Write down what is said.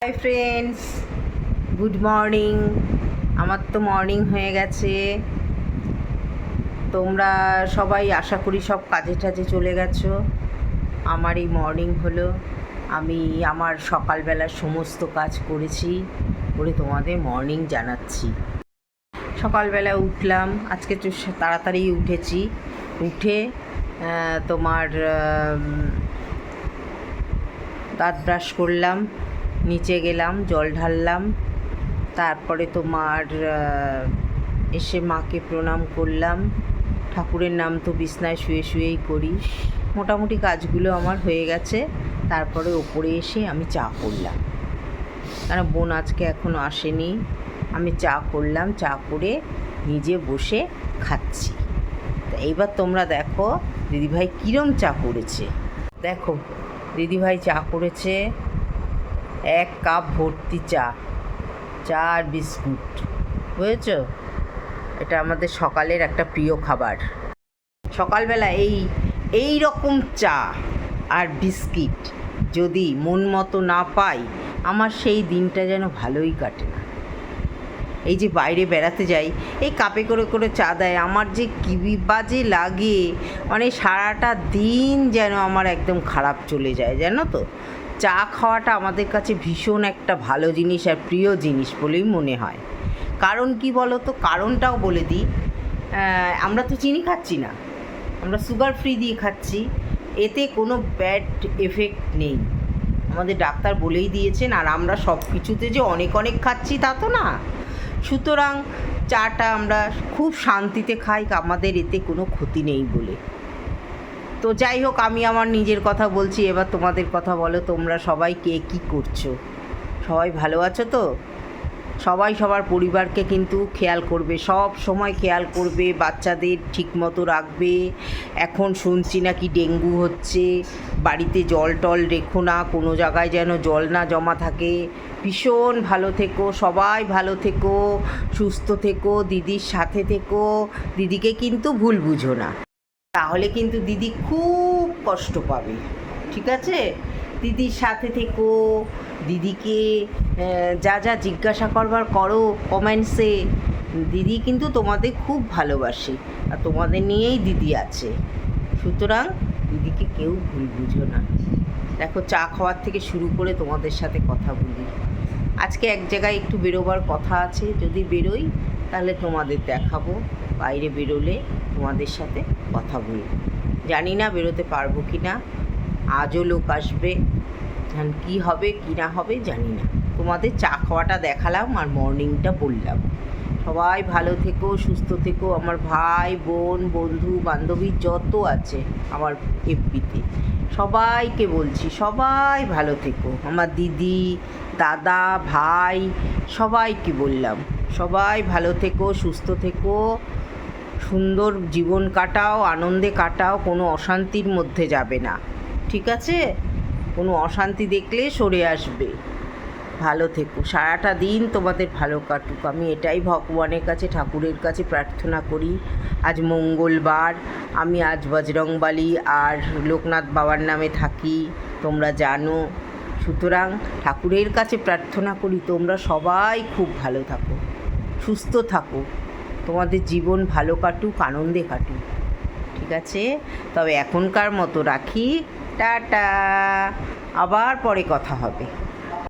Hi friends, good morning. আমার তো morning হয়ে গেছে। তোমরা সবাই আশা করি সব কাজে টাজে চলে গেছো। আমার এই মর্নিং হলো। আমি আমার সকালবেলার সমস্ত কাজ করেছি, করে তোমাদের মর্নিং জানাচ্ছি। সকালবেলা উঠলাম, আজকে একটু তাড়াতাড়ি উঠেছি। উঠে তোমার দাঁত ব্রাশ করলাম, নিচে গেলাম, জল ঢাললাম, তারপরে তোমার এসে মাকে প্রণাম করলাম। ঠাকুরের নাম তো বিছনায় শুয়ে শুয়েই করি। মোটামুটি কাজগুলো আমার হয়ে গেছে। তারপরে ওপরে এসে আমি চা করলাম, কারণ বোন আজকে এখনও আসেনি। আমি চা করলাম, চা করে নিজে বসে খাচ্ছি। তা এইবার তোমরা দেখো দিদিভাই কীরম চা করেছে। দেখো দিদিভাই চা করেছে 1 কাপ ভর্তি চা আর বিস্কুট, বুঝেছ? এটা আমাদের সকালের একটা প্রিয় খাবার। সকালবেলা এই রকম চা আর বিস্কিট যদি মন মতো না পাই, আমার সেই দিনটা যেন ভালোই কাটে না। এই যে বাইরে বেড়াতে যাই, এই কাপে করে করে চা দেয়, আমার যে কী বাজে লাগে। মানে সারাটা দিন যেন আমার একদম খারাপ চলে যায়, জানো তো। চা খাওয়াটা আমাদের কাছে ভীষণ একটা ভালো জিনিস আর প্রিয় জিনিস বলেই মনে হয়। কারণ কি বলো তো, কারণটাও বলে দিই। আমরা তো চিনি খাচ্ছি না, আমরা সুগার ফ্রি দিয়ে খাচ্ছি। এতে কোনো ব্যাড এফেক্ট নেই, আমাদের ডাক্তার বলেই দিয়েছেন। আর আমরা সব কিছুতে যে অনেক অনেক খাচ্ছি তা তো না। সুতরাং চাটা আমরা খুব শান্তিতে খাই, আমাদের এতে কোনো ক্ষতি নেই বলে। তো যাই হোক, আমি আমার নিজের কথা বলছি, এবার তোমাদের কথা বলো। তোমরা সবাই কে কী করছো? সবাই ভালো আছো তো? সবাই সবার পরিবারকে কিন্তু খেয়াল করবে, সব সময় খেয়াল করবে, বাচ্চাদের ঠিকমতো রাখবে। এখন শুনছি নাকি ডেঙ্গু হচ্ছে, বাড়িতে জল টল রেখো না, কোনো জায়গায় যেন জল না জমা থাকে। ভীষণ ভালো থেকো, সবাই ভালো থেকো, সুস্থ থেকো, দিদির সাথে থেকো। দিদিকে কিন্তু ভুল বুঝো না, তাহলে কিন্তু দিদি খুব কষ্ট পাবে, ঠিক আছে? দিদির সাথে থেকো, দিদিকে যা যা জিজ্ঞাসা করবার করো কমেন্টসে। দিদি কিন্তু তোমাদের খুব ভালোবাসে, আর তোমাদের নিয়েই দিদি আছে। সুতরাং দিদিকে কেউ ভুল বুঝো না। দেখো চা খাওয়ার থেকে শুরু করে তোমাদের সাথে কথা বলি। আজকে এক জায়গায় একটু বেরোবার কথা আছে, যদি বেরোই তাহলে তোমাদের দেখাবো। বাইরে বেরোলে তোমাদের সাথে কথা বলবো। জানি না বেরোতে পারবো কি না, আজও লোক আসবে, কী হবে কী না হবে জানি না। তোমাদের চা খাওয়াটা দেখালাম আর মর্নিংটা বললাম। সবাই ভালো থেকো, সুস্থ থেকো। আমার ভাই বোন বন্ধু বান্ধবী যত আছে আমার এফবিতে, সবাইকে বলছি সবাই ভালো থেকো। আমার দিদি দাদা ভাই সবাইকে বললাম, সবাই ভালো থেকো, সুস্থ থেকো, সুন্দর জীবন কাটাও, আনন্দে কাটাও, কোনো অশান্তির মধ্যে যাবে না, ঠিক আছে? কোনো অশান্তি দেখলে সরে আসবে। ভালো থেকো, সারাটা দিন তোমাদের ভালো কাটুক, আমি এটাই ভগবানের কাছে ঠাকুরের কাছে প্রার্থনা করি। আজ মঙ্গলবার, আমি আজ বজরংবলী আর লোকনাথ বাবার নামে থাকি, তোমরা জানো। সুতরাং ঠাকুরের কাছে প্রার্থনা করি তোমরা সবাই খুব ভালো থাকো, সুস্থ থাকো, তোমাদের জীবন ভালো কাটুক, আনন্দে কাটুক, ঠিক আছে? তবে এখনকার মতো রাখি, টাটা, আবার পরে কথা হবে।